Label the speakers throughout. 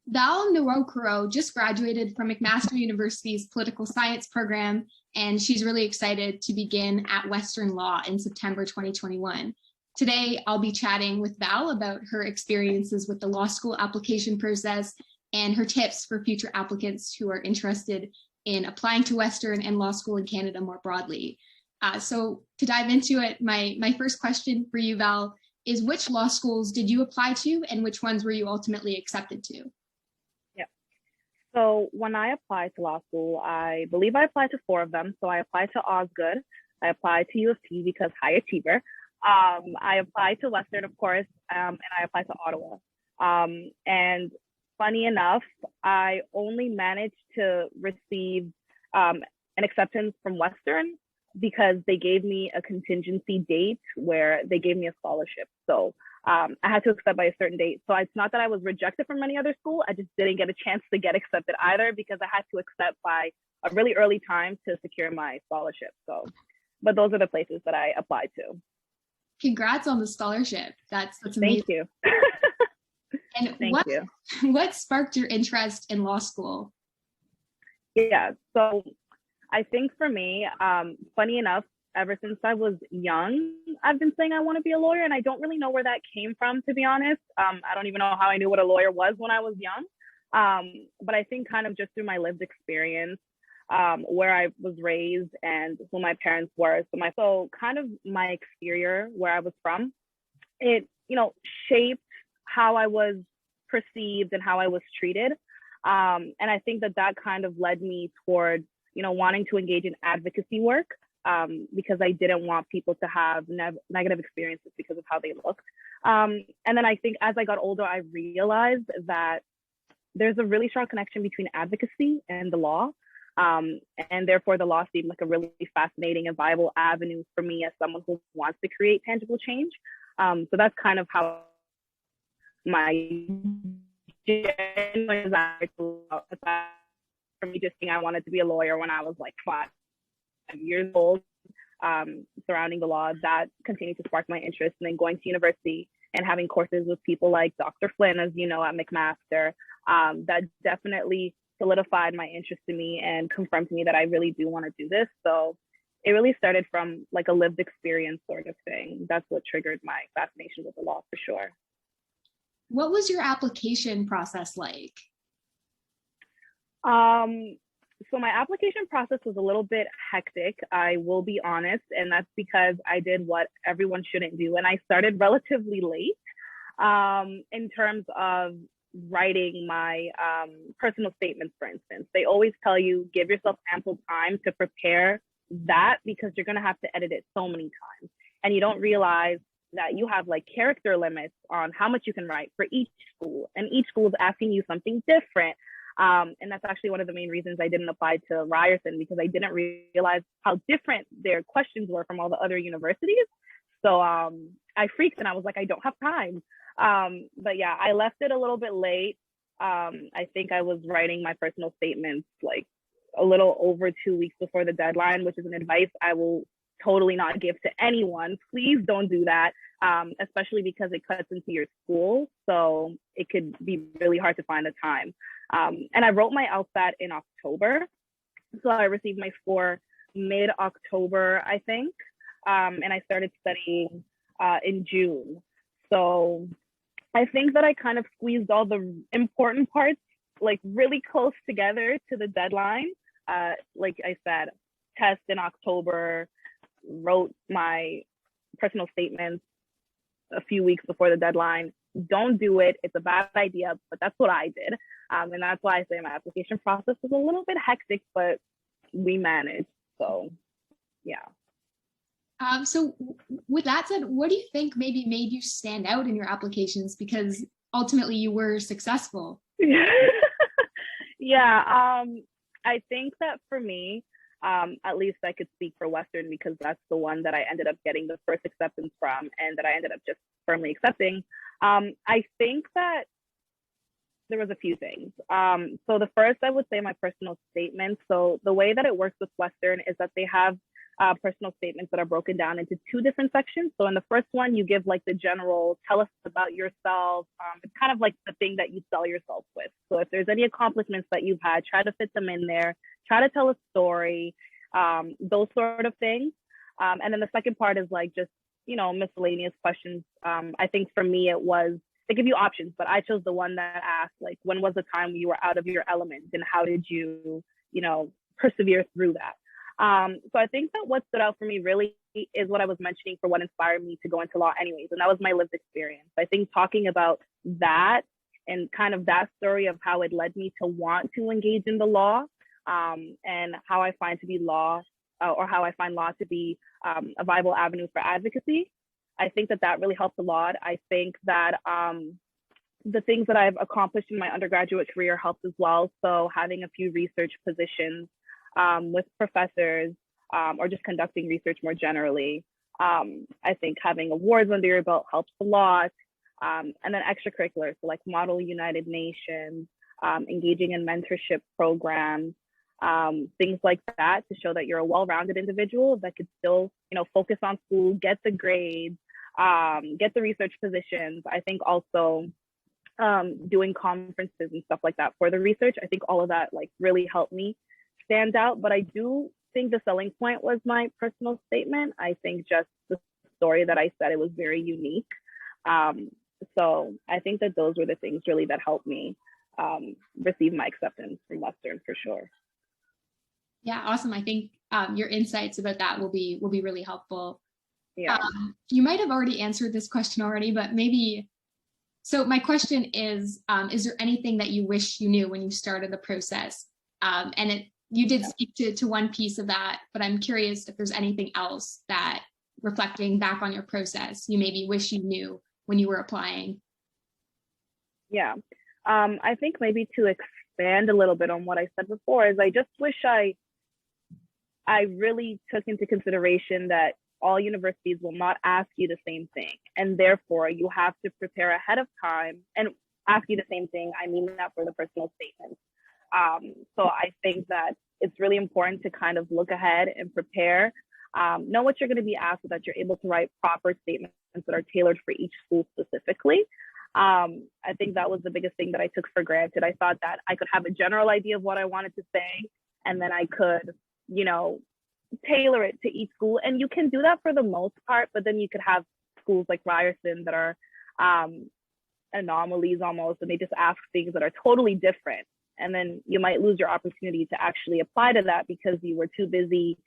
Speaker 1: Val Nwaokoro just graduated from McMaster University's political science program, and she's really excited to begin at Western Law in September 2021. Today, I'll be chatting with Val about her experiences with the law school application process and her tips for future applicants who are interested in applying to Western and law school in Canada more broadly. So to dive into it, my first question for you, Val, is which law schools did you apply to and which ones were you ultimately accepted to?
Speaker 2: So when I applied to law school, I believe I applied to 4 of them. So I applied to Osgood, I applied to U of T because high achiever. I applied to Western, of course, and I applied to Ottawa. And funny enough, I only managed to receive an acceptance from Western because they gave me a contingency date where they gave me a scholarship. So I had to accept by a certain date. So it's not that I was rejected from any other school. I just didn't get a chance to get accepted either because I had to accept by a really early time to secure my scholarship. So, but those are the places that I applied to.
Speaker 1: Congrats on the scholarship. That's amazing.
Speaker 2: Thank you.
Speaker 1: And
Speaker 2: Thank you.
Speaker 1: What sparked your interest in law school?
Speaker 2: Yeah, so I think for me, funny enough, ever since I was young, I've been saying I want to be a lawyer, and I don't really know where that came from, to be honest. I don't even know how I knew what a lawyer was when I was young. But I think kind of just through my lived experience, where I was raised and who my parents were. So kind of my exterior, where I was from, it, shaped how I was perceived and how I was treated. And I think that kind of led me toward, wanting to engage in advocacy work. Because I didn't want people to have negative experiences because of how they looked. And then I think as I got older, I realized that there's a really strong connection between advocacy and the law. And therefore the law seemed like a really fascinating and viable avenue for me as someone who wants to create tangible change. So that's kind of how my genuine desire to, for me just saying I wanted to be a lawyer when I was like 5 years old, surrounding the law, that continued to spark my interest. And then going to university and having courses with people like Dr. Flynn, as you know, at McMaster, that definitely solidified my interest in me and confirmed to me that I really do want to do this. So it really started from like a lived experience sort of thing. That's what triggered my fascination with the law for sure.
Speaker 1: What was your application process like?
Speaker 2: So my application process was a little bit hectic, I will be honest, and that's because I did what everyone shouldn't do. And I started relatively late in terms of writing my personal statements, for instance. They always tell you, give yourself ample time to prepare that because you're going to have to edit it so many times. And you don't realize that you have like character limits on how much you can write for each school. And each school is asking you something different. And that's actually one of the main reasons I didn't apply to Ryerson, because I didn't realize how different their questions were from all the other universities. So I freaked and I was like, I don't have time. But yeah, I left it a little bit late. I think I was writing my personal statements like a little over 2 weeks before the deadline, which is an advice I will totally not give to anyone. Please don't do that, especially because it cuts into your school. So it could be really hard to find the time. And I wrote my LSAT in October. So I received my score mid-October, I think. And I started studying in June. So I think that I kind of squeezed all the important parts like really close together to the deadline. Like I said, test in October, wrote my personal statements a few weeks before the deadline. Don't do it. It's a bad idea, but that's what I did. And that's why I say my application process was a little bit hectic, but we managed. So, yeah.
Speaker 1: So with that said, what do you think maybe made you stand out in your applications? Because ultimately you were successful.
Speaker 2: Yeah, I think that for me, at least I could speak for Western because that's the one that I ended up getting the first acceptance from and that I ended up just firmly accepting. I think that there was a few things. So the first, I would say my personal statement. So the way that it works with Western is that they have personal statements that are broken down into two different sections. So in the first one, you give like the general, tell us about yourself. It's kind of like the thing that you sell yourself with. So if there's any accomplishments that you've had, try to fit them in there, try to tell a story, those sort of things. And then the second part is like just, miscellaneous questions. I think for me, they give you options, but I chose the one that asked like, when was the time you were out of your element and how did you, persevere through that? So I think that what stood out for me really is what I was mentioning for what inspired me to go into law anyways. And that was my lived experience. I think talking about that and kind of that story of how it led me to want to engage in the law, and how I find law to be a viable avenue for advocacy. I think that really helps a lot. I think that the things that I've accomplished in my undergraduate career helped as well. So having a few research positions with professors, or just conducting research more generally. I think having awards under your belt helps a lot. And then extracurriculars, so like Model United Nations, engaging in mentorship programs, things like that to show that you're a well-rounded individual that could still, focus on school, get the grades, get the research positions. I think also doing conferences and stuff like that for the research. I think all of that like really helped me stand out. But I do think the selling point was my personal statement. I think just the story that I said, it was very unique. So I think that those were the things really that helped me receive my acceptance from Western for sure.
Speaker 1: Yeah, awesome. I think your insights about that will be really helpful.
Speaker 2: Yeah.
Speaker 1: You might have already answered this question already, but maybe. So my question is there anything that you wish you knew when you started the process? You did speak to one piece of that, but I'm curious if there's anything else that, reflecting back on your process, you maybe wish you knew when you were applying.
Speaker 2: Yeah, I think maybe to expand a little bit on what I said before is I just wish I really took into consideration that all universities will not ask you the same thing. And therefore you have to prepare ahead of time and ask you the same thing. I mean that for the personal statements. So I think that it's really important to kind of look ahead and prepare, know what you're going to be asked so that you're able to write proper statements that are tailored for each school specifically. I think that was the biggest thing that I took for granted. I thought that I could have a general idea of what I wanted to say, and then I could, tailor it to each school. And you can do that for the most part, but then you could have schools like Ryerson that are anomalies almost, and they just ask things that are totally different. And then you might lose your opportunity to actually apply to that because you were too busy,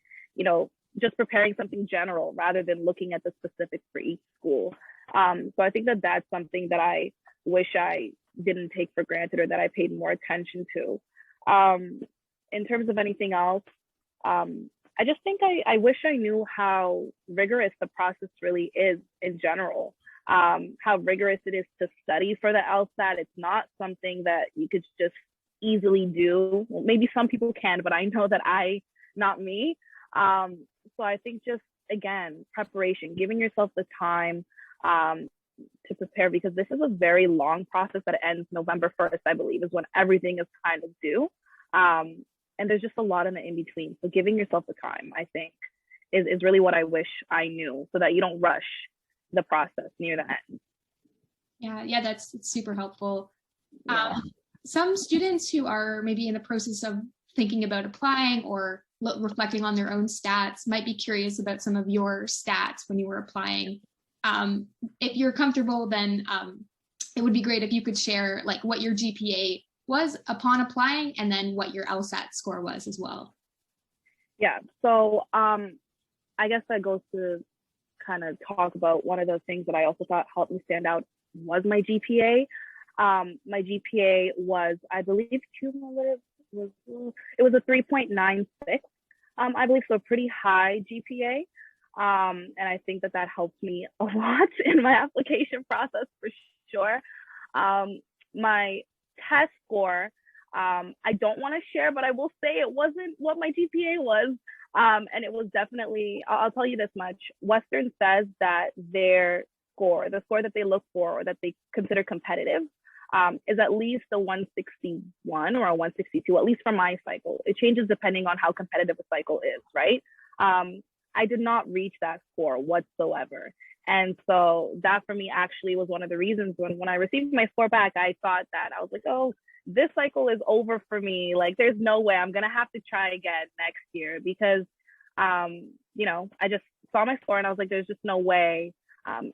Speaker 2: just preparing something general rather than looking at the specifics for each school. So I think that that's something that I wish I didn't take for granted or that I paid more attention to. In terms of anything else, I just think I wish I knew how rigorous the process really is in general, how rigorous it is to study for the LSAT. It's not something that you could just easily do. Well, maybe some people can, but I know that not me. So I think just, again, preparation, giving yourself the time to prepare, because this is a very long process that ends November 1st, I believe, is when everything is kind of due. And there's just a lot in the in-between. So giving yourself the time, I think, is really what I wish I knew so that you don't rush the process near the end.
Speaker 1: Yeah, that's super helpful.
Speaker 2: Yeah.
Speaker 1: Some students who are maybe in the process of thinking about applying or reflecting on their own stats might be curious about some of your stats when you were applying. If you're comfortable, then it would be great if you could share like what your GPA was upon applying and then what your LSAT score was as well.
Speaker 2: Yeah, so I guess that goes to kind of talk about one of those things that I also thought helped me stand out was my GPA. My GPA was, I believe, cumulative, it was a 3.96, I believe, so a pretty high GPA. And I think that helped me a lot in my application process for sure. My test score, I don't want to share, but I will say it wasn't what my GPA was. And it was definitely, I'll tell you this much, Western says that their score, the score that they look for or that they consider competitive, is at least a 161 or a 162, at least for my cycle. It changes depending on how competitive a cycle is, right? I did not reach that score whatsoever. And so that for me actually was one of the reasons when I received my score back, I thought that I was like, oh, this cycle is over for me. Like, there's no way I'm going to have to try again next year because, I just saw my score and I was like, there's just no way.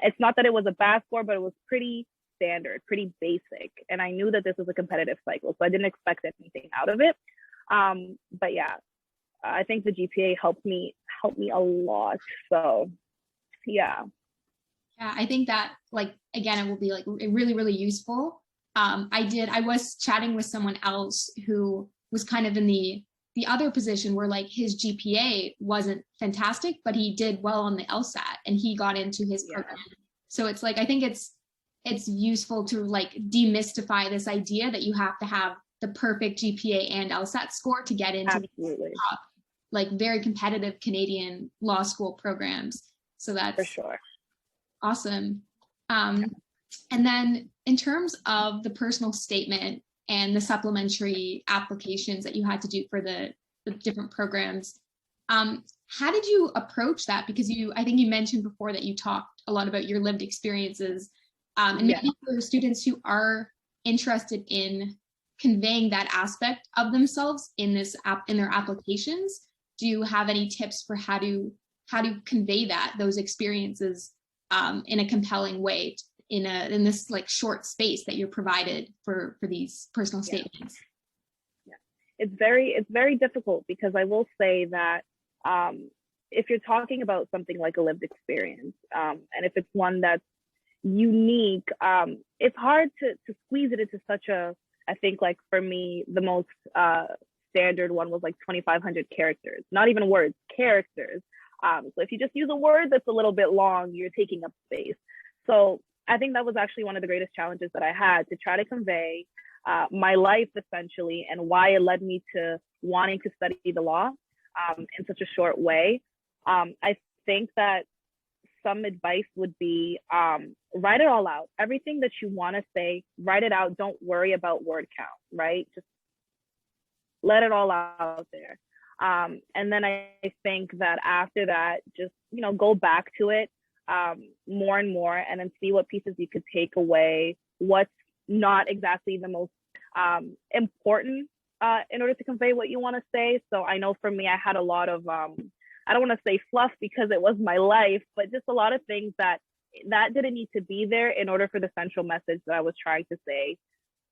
Speaker 2: It's not that it was a bad score, but it was pretty standard, pretty basic. And I knew that this was a competitive cycle, so I didn't expect anything out of it. But yeah, I think the GPA helped me a lot. So yeah.
Speaker 1: Yeah, I think that, like, again, it will be like really, really useful. I was chatting with someone else who was kind of in the other position where like his GPA wasn't fantastic, but he did well on the LSAT and he got into his program. So it's like, I think it's useful to like demystify this idea that you have to have the perfect GPA and LSAT score to get into the top, like, very competitive Canadian law school programs. So that's
Speaker 2: for sure.
Speaker 1: Awesome. And then in terms of the personal statement and the supplementary applications that you had to do for the different programs, how did you approach that? Because I think you mentioned before that you talked a lot about your lived experiences, and maybe for students who are interested in conveying that aspect of themselves in their applications, do you have any tips for how to convey those experiences in a compelling way in this like short space that you're provided for these personal statements?
Speaker 2: It's very difficult because I will say that if you're talking about something like a lived experience, and if it's one that's unique, it's hard to squeeze it into such I think, like, for me, the most standard one was like 2,500 characters, not even words, characters. So if you just use a word that's a little bit long, you're taking up space. So I think that was actually one of the greatest challenges that I had to try to convey my life, essentially, and why it led me to wanting to study the law in such a short way. I think that some advice would be write it all out. Everything that you want to say, write it out. Don't worry about word count, right? Just let it all out there. And then I think that after that, just, go back to it more and more, and then see what pieces you could take away, what's not exactly the most important in order to convey what you want to say. So I know for me, I had a lot of, I don't want to say fluff because it was my life, but just a lot of things that didn't need to be there in order for the central message that I was trying to say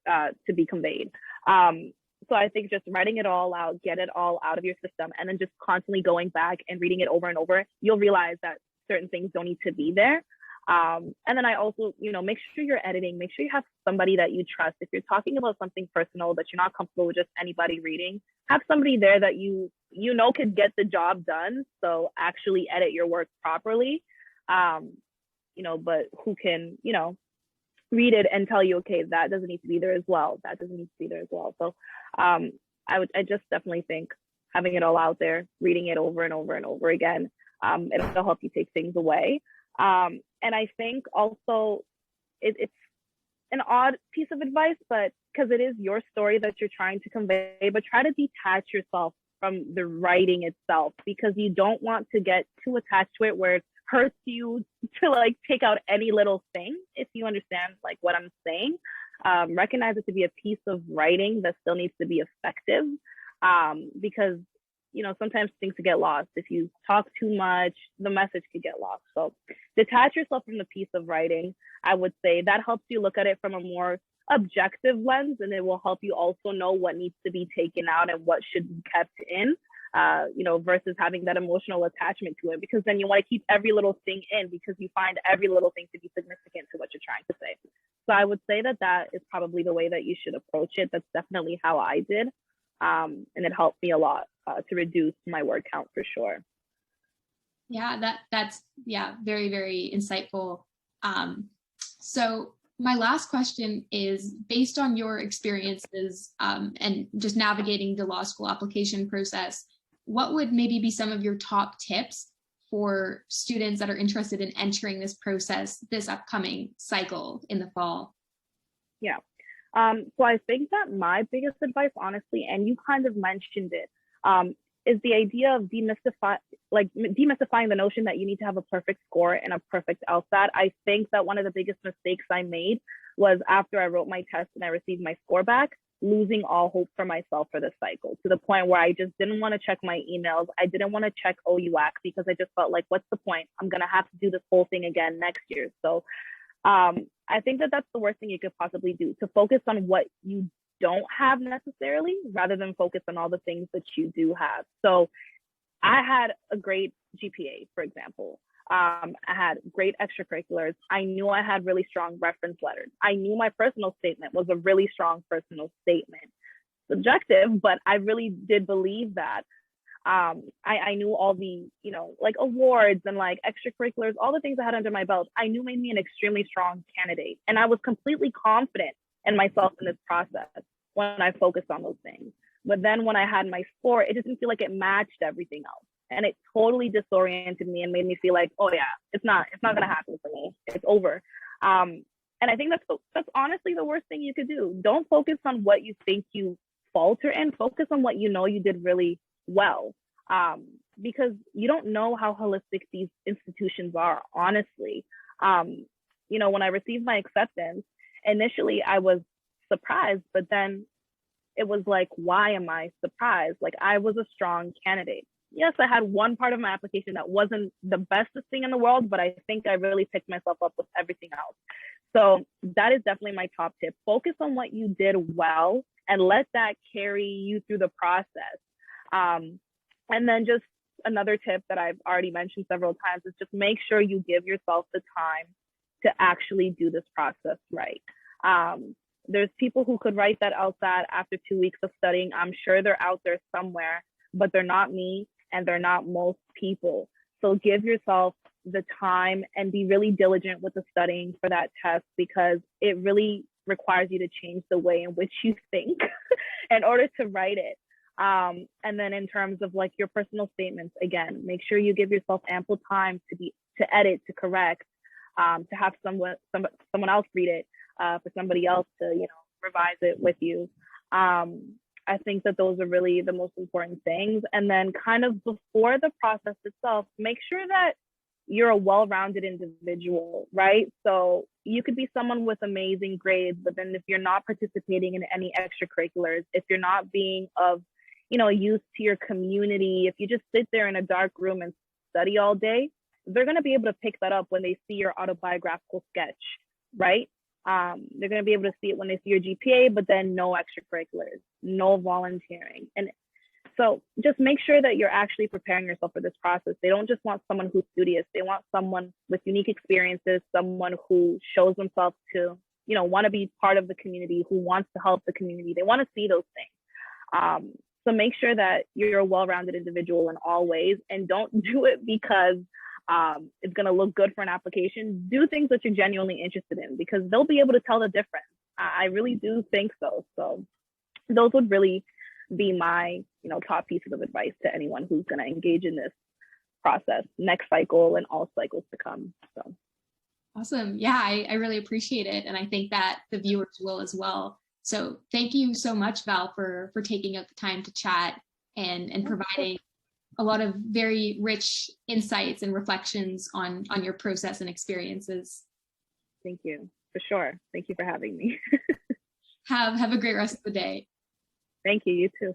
Speaker 2: to be conveyed. So I think just writing it all out, get it all out of your system, and then just constantly going back and reading it over and over, you'll realize that certain things don't need to be there. And then I also, make sure you're editing, make sure you have somebody that you trust. If you're talking about something personal that you're not comfortable with just anybody reading, have somebody there that could get the job done. So actually edit your work properly, but who can, read it and tell you, okay, that doesn't need to be there as well. That doesn't need to be there as well. So I just definitely think having it all out there, reading it over and over and over again, it'll help you take things away. And I think also it's an odd piece of advice, but because it is your story that you're trying to convey, but try to detach yourself from the writing itself, because you don't want to get too attached to it where it hurts you to like take out any little thing, if you understand like what I'm saying. Recognize it to be a piece of writing that still needs to be effective, because sometimes things could get lost. If you talk too much, the message could get lost. So detach yourself from the piece of writing. I would say that helps you look at it from a more objective lens, and it will help you also know what needs to be taken out and what should be kept in, versus having that emotional attachment to it, because then you want to keep every little thing in because you find every little thing to be significant to what you're trying to say. So I would say that is probably the way that you should approach it. That's definitely how I did. And it helped me a lot to reduce my word count for sure.
Speaker 1: Yeah, that's very, very insightful. So my last question is, based on your experiences and just navigating the law school application process, what would maybe be some of your top tips for students that are interested in entering this process this upcoming cycle in the fall?
Speaker 2: Yeah. So I think that my biggest advice, honestly, and you kind of mentioned it, is the idea of demystifying the notion that you need to have a perfect score and a perfect LSAT. I think that one of the biggest mistakes I made was after I wrote my test and I received my score back, losing all hope for myself for this cycle, to the point where I just didn't want to check my emails. I didn't want to check OUAC because I just felt like, what's the point? I'm going to have to do this whole thing again next year. So I think that that's the worst thing you could possibly do, to focus on what you don't have necessarily, rather than focus on all the things that you do have. So I had a great GPA, for example. I had great extracurriculars. I knew I had really strong reference letters. I knew my personal statement was a really strong personal statement. Subjective, but I really did believe that. I knew all the, like awards and like extracurriculars, all the things I had under my belt, I knew made me an extremely strong candidate. And I was completely confident in myself in this process when I focused on those things. But then when I had my score, it just didn't feel like it matched everything else. And it totally disoriented me and made me feel like, oh yeah, it's not going to happen for me. It's over. And I think that's honestly the worst thing you could do. Don't focus on what you think you falter in. Focus on what you know you did really well. Because you don't know how holistic these institutions are, honestly. When I received my acceptance, initially I was surprised, but then it was like, why am I surprised? Like, I was a strong candidate. Yes, I had one part of my application that wasn't the bestest thing in the world, but I think I really picked myself up with everything else. So that is definitely my top tip. Focus on what you did well and let that carry you through the process. And then just another tip that I've already mentioned several times is just make sure you give yourself the time to actually do this process right. There's people who could write that LSAT after 2 weeks of studying. I'm sure they're out there somewhere, but they're not me and they're not most people. So give yourself the time and be really diligent with the studying for that test, because it really requires you to change the way in which you think in order to write it. And then in terms of like your personal statements, again, make sure you give yourself ample time to edit, to correct, to have someone else read it, for somebody else to, revise it with you. I think that those are really the most important things. And then kind of before the process itself, make sure that you're a well-rounded individual, right? So you could be someone with amazing grades, but then if you're not participating in any extracurriculars, if you're not being of, use to your community, if you just sit there in a dark room and study all day, they're going to be able to pick that up when they see your autobiographical sketch, right? They're going to be able to see it when they see your GPA, but then no extracurriculars, no volunteering. And so just make sure that you're actually preparing yourself for this process. They don't just want someone who's studious. They want someone with unique experiences, someone who shows themselves to, want to be part of the community, who wants to help the community. They want to see those things. So make sure that you're a well-rounded individual in all ways, and don't do it because it's going to look good for an application. Do things that you're genuinely interested in, because they'll be able to tell the difference. I really do think so. So those would really be my, top pieces of advice to anyone who's going to engage in this process next cycle and all cycles to come. So
Speaker 1: awesome. Yeah, I really appreciate it. And I think that the viewers will as well. So thank you so much, Val, for taking up the time to chat and providing a lot of very rich insights and reflections on your process and experiences.
Speaker 2: Thank you, for sure. Thank you for having me.
Speaker 1: Have a great rest of the day.
Speaker 2: Thank you, you too.